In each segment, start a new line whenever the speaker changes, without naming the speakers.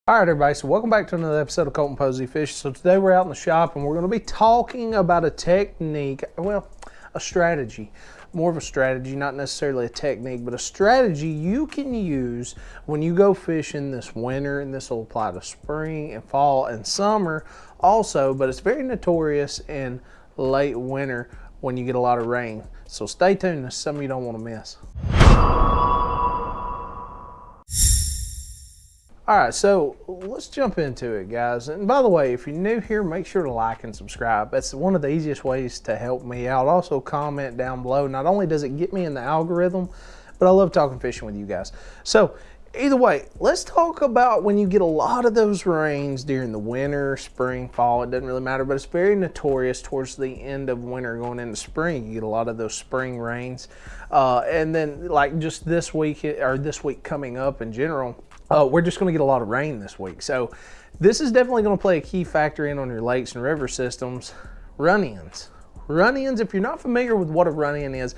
All right, everybody, so welcome back to another episode of Colton Posey Fishing. So today we're out in the shop and we're going to be talking about a technique, well, a strategy. More of a strategy, not necessarily a technique, but a strategy you can use when you go fishing this winter, and this will apply to spring and fall and summer also, but it's very notorious in late winter when you get a lot of rain. So stay tuned, this is something you don't want to miss. All right, so let's jump into it, guys. And by the way, if you're new here, make sure to like and subscribe. That's one of the easiest ways to help me out. Also, comment down below. Not only does it get me in the algorithm, but I love talking fishing with you guys. So either way, let's talk about when you get a lot of those rains during the winter, spring, fall. It doesn't really matter, but it's very notorious towards the end of winter going into spring. You get a lot of those spring rains. And then like just this week, or this week coming up in general, we're just going to get a lot of rain this week. So this is definitely going to play a key factor in on your lakes and river systems. Run-ins. Run-ins, if you're not familiar with what a run-in is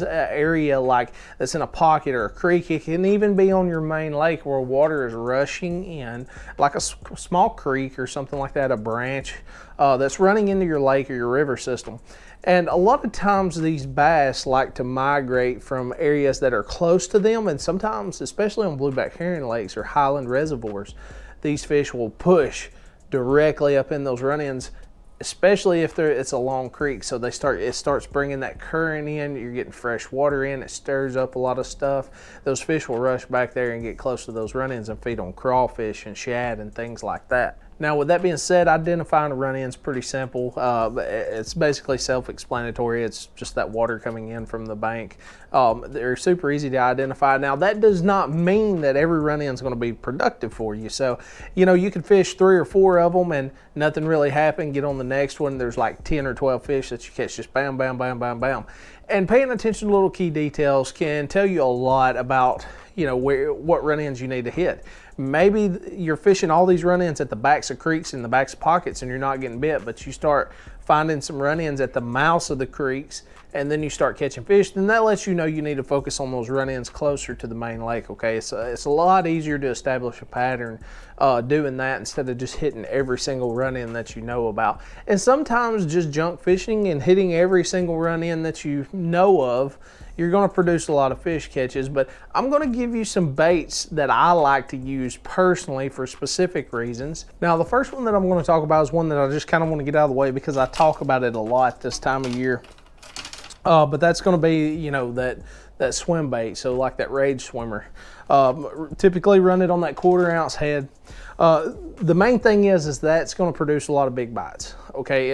an area like that's in a pocket or a creek. It can even be on your main lake where water is rushing in, like a small creek or something like that, a branch that's running into your lake or your river system. And a lot of times these bass like to migrate from areas that are close to them, and sometimes, especially on blueback herring lakes or highland reservoirs, these fish will push directly up in those run-ins, especially if it's a long creek. So it starts bringing that current in, you're getting fresh water in, it stirs up a lot of stuff. Those fish will rush back there and get close to those run-ins and feed on crawfish and shad and things like that. Now, with that being said, identifying a run-in is pretty simple. It's basically self-explanatory. It's just that water coming in from the bank. They're super easy to identify. Now, that does not mean that every run-in is going to be productive for you. So, you know, you could fish 3 or 4 of them and nothing really happened. Get on the next one, there's like 10 or 12 fish that you catch just bam, bam, bam, bam, bam. And paying attention to little key details can tell you a lot about, you know, what run-ins you need to hit. Maybe you're fishing all these run-ins at the backs of creeks and the backs of pockets and you're not getting bit, but you start finding some run-ins at the mouths of the creeks and then you start catching fish. Then that lets you know you need to focus on those run-ins closer to the main lake, okay? It's a lot easier to establish a pattern doing that instead of just hitting every single run-in that you know about. And sometimes just junk fishing and hitting every single run-in that you know of, you're going to produce a lot of fish catches. But I'm going to give you some baits that I like to use personally for specific reasons. Now, the first one that I'm going to talk about is one that I just kind of want to get out of the way because I talk about it a lot this time of year. But that's going to be, you know, that swim bait. So like that rage swimmer. Typically run it on that 1/4 ounce head. The main thing is that's going to produce a lot of big bites. Okay,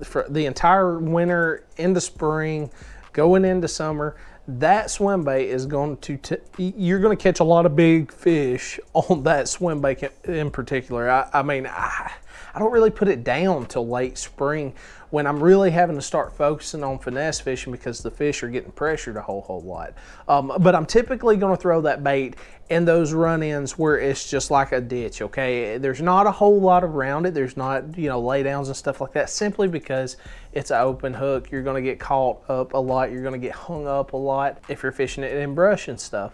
for the entire winter into spring, going into summer, that swim bait is going to, you're going to catch a lot of big fish on that swim bait in particular. I mean, I don't really put it down till late spring when I'm really having to start focusing on finesse fishing because the fish are getting pressured a whole lot. But I'm typically going to throw that bait in those run-ins where it's just like a ditch, okay? There's not a whole lot around it. There's not, you know, laydowns and stuff like that, simply because it's an open hook. You're going to get caught up a lot. You're going to get hung up a lot if you're fishing it in brush and stuff.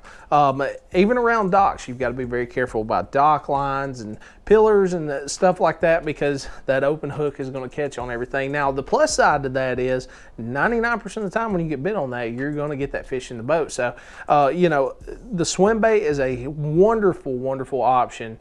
Even around docks, you've got to be very careful about dock lines and pillars and stuff like that because that open hook is going to catch on everything. Now, the plus side to that is 99% of the time when you get bit on that, you're going to get that fish in the boat. So, you know, the swim bait is a wonderful, wonderful option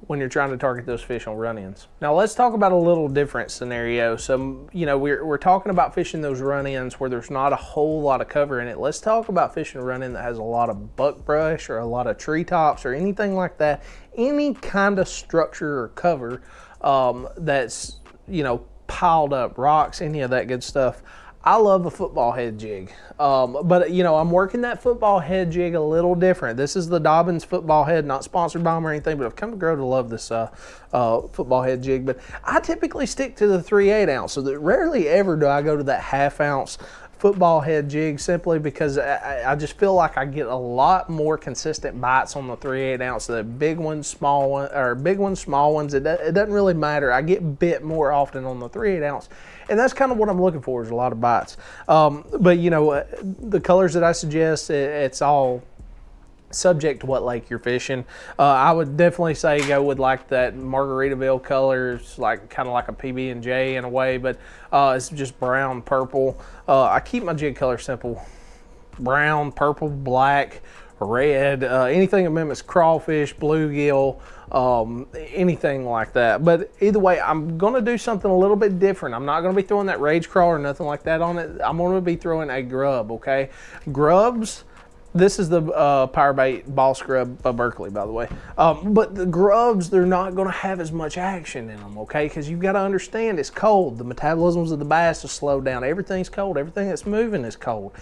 when you're trying to target those fish on run-ins. Now let's talk about a little different scenario. So, you know, we're talking about fishing those run-ins where there's not a whole lot of cover in it. Let's talk about fishing a run-in that has a lot of buckbrush or a lot of treetops or anything like that. Any kind of structure or cover that's, you know, piled up, rocks, any of that good stuff. I love a football head jig, but you know, I'm working that football head jig a little different. This is the Dobbins football head, not sponsored by them or anything, but I've come to grow to love this football head jig. But I typically stick to the 3/8 ounce, so that rarely ever do I go to that 1/2 ounce football head jig, simply because I just feel like I get a lot more consistent bites on the 3/8 ounce. The big ones, small ones, or big ones, small ones, it doesn't really matter. I get bit more often on the 3/8 ounce. And that's kind of what I'm looking for, is a lot of bites. But you know, the colors that I suggest, it's all subject to what lake you're fishing. I would definitely say go with like that Margaritaville colors, like kind of like a PB&J in a way, but it's just brown, purple. I keep my jig color simple: brown, purple, black, red, anything that mimics crawfish, bluegill, anything like that. But either way, I'm going to do something a little bit different. I'm not going to be throwing that rage crawl or nothing like that on it. I'm going to be throwing a grub, okay? Grubs, this is the Power Bait Ball Scrub by Berkeley, by the way. But the grubs, they're not going to have as much action in them, okay? Because you've got to understand it's cold. The metabolisms of the bass are slowed down. Everything's cold. Everything that's moving is cold.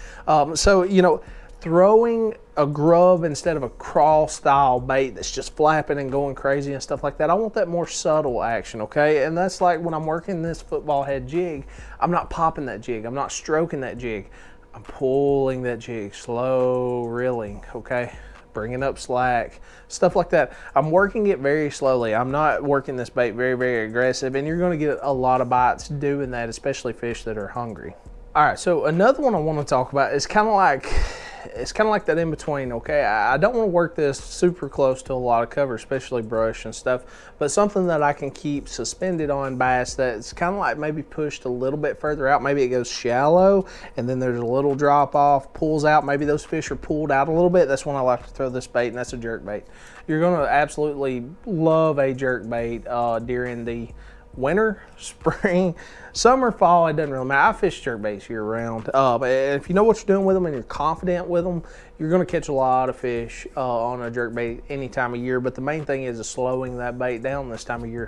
So, you know, throwing a grub instead of a crawl style bait that's just flapping and going crazy and stuff like that, I want that more subtle action, okay? And that's like when I'm working this football head jig, I'm not popping that jig. I'm not stroking that jig. I'm pulling that jig, slow reeling, okay? Bringing up slack, stuff like that. I'm working it very slowly. I'm not working this bait very, very aggressive, and you're going to get a lot of bites doing that, especially fish that are hungry. All right, so another one I want to talk about is kind of like that in between, okay? I don't want to work this super close to a lot of cover, especially brush and stuff, but something that I can keep suspended on bass that's kind of like maybe pushed a little bit further out. Maybe it goes shallow and then there's a little drop off, pulls out. Maybe those fish are pulled out a little bit. That's when I like to throw this bait, and that's a jerk bait. You're going to absolutely love a jerk bait during the winter, spring, summer, fall. It doesn't really matter. I fish jerk baits year round. But if you know what you're doing with them and you're confident with them, you're going to catch a lot of fish on a jerk bait any time of year. But the main thing is slowing that bait down this time of year.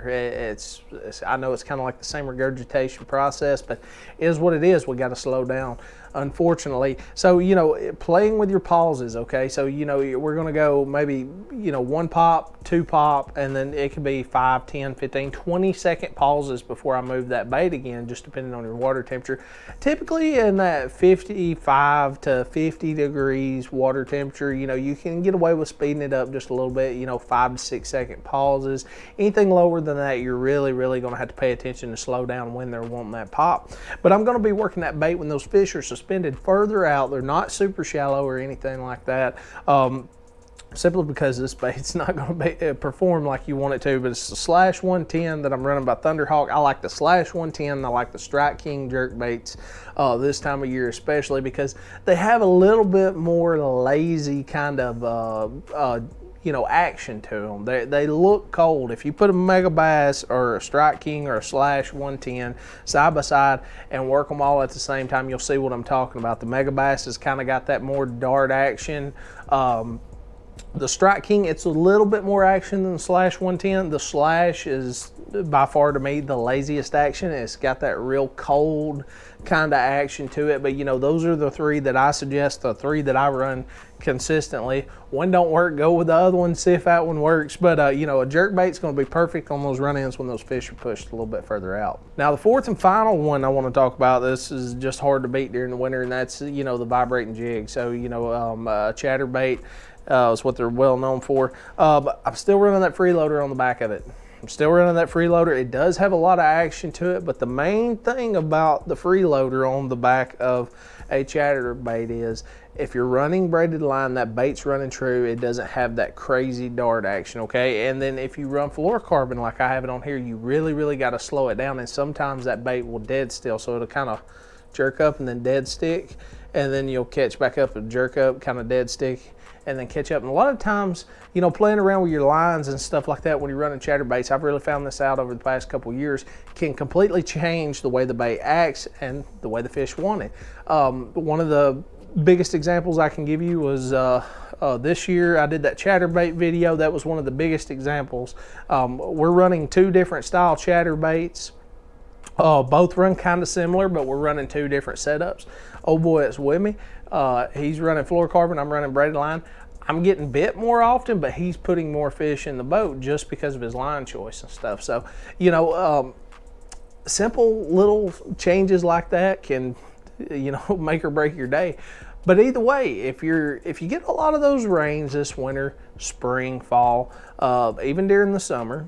I know it's kind of like the same regurgitation process, but it is what it is. We got to slow down, unfortunately. So, you know, playing with your pauses, okay? So, you know, we're going to go maybe, you know, 1 pop, 2 pop, and then it could be 5, 10, 15, 20-second pauses before I move that bait again, just depending on your water temperature. Typically in that 55 to 50 degrees water temperature, you know, you can get away with speeding it up just a little bit, you know, 5 to 6 second pauses. Anything lower than that, you're really going to have to pay attention to slow down when they're wanting that pop. But I'm going to be working that bait when those fish are suspended further out. They're not super shallow or anything like that. Simply because this bait's not going to perform like you want it to, but it's the Slash 110 that I'm running by Thunderhawk. I like the Slash 110. I like the Strike King jerk baits this time of year, especially because they have a little bit more lazy kind of you know, action to them. They look cold. If you put a Mega Bass or a Strike King or a Slash 110 side by side and work them all at the same time, you'll see what I'm talking about. The Mega Bass has kind of got that more dart action. The Strike King, it's a little bit more action than the Slash 110. The Slash is by far to me the laziest action. It's got that real cold kind of action to it. But you know, those are the three that I suggest, the three that I run consistently. One don't work, go with the other one, see if that one works. But you know, a jerk bait's going to be perfect on those run-ins when those fish are pushed a little bit further out. Now the fourth and final one I want to talk about, this is just hard to beat during the winter, and that's, you know, the vibrating jig. So, you know, chatterbait is what they're well known for. But I'm still running that freeloader on the back of it. I'm still running that freeloader. It does have a lot of action to it, but the main thing about the freeloader on the back of a chatterbait is if you're running braided line, that bait's running true, it doesn't have that crazy dart action, okay? And then if you run fluorocarbon like I have it on here, you really got to slow it down, and sometimes that bait will dead still, so it'll kind of jerk up and then dead stick, and then you'll catch back up and jerk up, kind of dead stick, and then catch up. And a lot of times, you know, playing around with your lines and stuff like that when you're running chatterbaits, I've really found this out over the past couple years, can completely change the way the bait acts and the way the fish want it. One of the biggest examples I can give you was this year I did that chatterbait video. That was one of the biggest examples. We're running 2 different style chatterbaits. Both run kind of similar, but we're running 2 different setups. Oh boy, it's with me. He's running fluorocarbon, I'm running braided line. I'm getting bit more often, but he's putting more fish in the boat just because of his line choice and stuff. So, you know, simple little changes like that can, you know, make or break your day. But either way, if you get a lot of those rains this winter, spring, fall, even during the summer,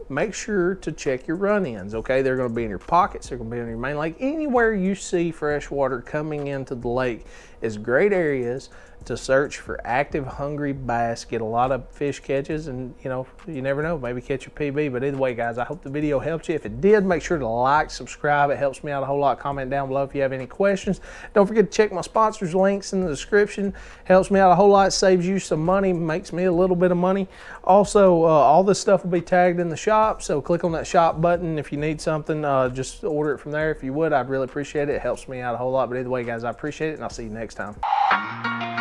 make sure to check your run-ins, okay? They're going to be in your pockets, they're going to be in your main lake. Anywhere you see fresh water coming into the lake is great areas to search for active hungry bass, get a lot of fish catches, and you know, you never know, maybe catch a PB. But either way, guys, I hope the video helped you. If it did, make sure to like, subscribe. It helps me out a whole lot. Comment down below if you have any questions. Don't forget to check my sponsors links in the description. Helps me out a whole lot, saves you some money, makes me a little bit of money. Also, all this stuff will be tagged in the shop, so click on that shop button if you need something. Just order it from there if you would. I'd really appreciate it. It helps me out a whole lot. But either way, guys, I appreciate it, and I'll see you next time.